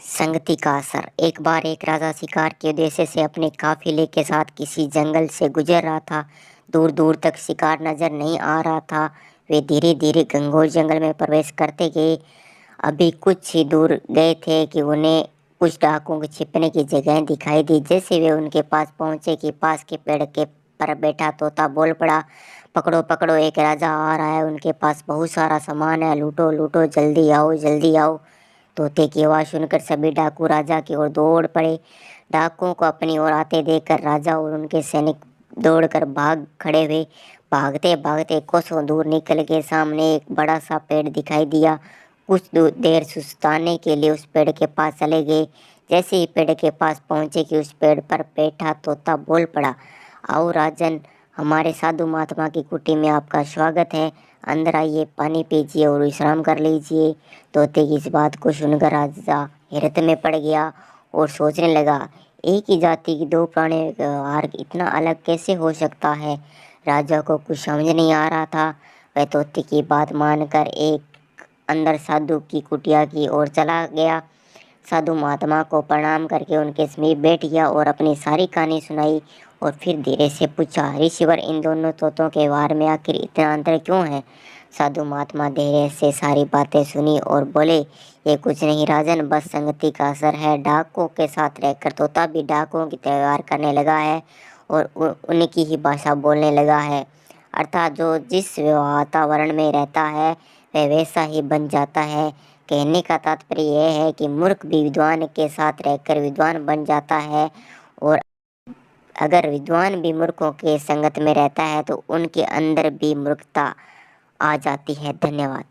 संगति का असर। एक बार एक राजा शिकार के उद्देश्य से अपने काफिले के साथ किसी जंगल से गुजर रहा था। दूर दूर तक शिकार नजर नहीं आ रहा था। वे धीरे धीरे घंघोर जंगल में प्रवेश करते गए। अभी कुछ ही दूर गए थे कि उन्हें कुछ डाकुओं के छिपने की जगह दिखाई दी। जैसे वे उनके पास पहुंचे कि पास के पेड़ के पर बैठा तोता बोल पड़ा, पकड़ो पकड़ो, एक राजा आ रहा है, उनके पास बहुत सारा सामान है, लूटो लूटो, जल्दी आओ जल्दी आओ। तोते की आवाज़ सुनकर सभी डाकू राजा की ओर दौड़ पड़े। डाकुओं को अपनी ओर आते देखकर राजा और उनके सैनिक दौड़कर भाग खड़े हुए। भागते भागते कोसों दूर निकल के सामने एक बड़ा सा पेड़ दिखाई दिया। कुछ देर सुस्ताने के लिए उस पेड़ के पास चले गए। जैसे ही पेड़ के पास पहुंचे कि उस पेड़ पर बैठा तोता बोल पड़ा, आओ राजन, हमारे साधु महात्मा की कुटी में आपका स्वागत है। अंदर आइए, पानी पीजिए और विश्राम कर लीजिए। तोते की इस बात को सुनकर राजा हैरत में पड़ गया और सोचने लगा, एक ही जाति की दो प्राणियों का व्यवहार इतना अलग कैसे हो सकता है। राजा को कुछ समझ नहीं आ रहा था। वह तोते की बात मानकर एक अंदर साधु की कुटिया की ओर चला गया। साधु महात्मा को प्रणाम करके उनके समीप बैठ गया और अपनी सारी कहानी सुनाई। और फिर धीरे से पूछा, ऋषिवर, इन दोनों तोतों के व्यवहार में आखिर इतना अंतर क्यों है। साधु महात्मा धीरे से सारी बातें सुनी और बोले, ये कुछ नहीं राजन, बस संगति का असर है। डाकुओं के साथ रहकर तोता भी डाकुओं की व्यवहार करने लगा है और उनकी ही भाषा बोलने लगा है। अर्थात जो जिस वातावरण में रहता है वह वैसा ही बन जाता है। कहने का तात्पर्य यह है कि मूर्ख भी विद्वान के साथ रहकर विद्वान बन जाता है, और अगर विद्वान भी मूर्खों के संगत में रहता है तो उनके अंदर भी मूर्खता आ जाती है। धन्यवाद।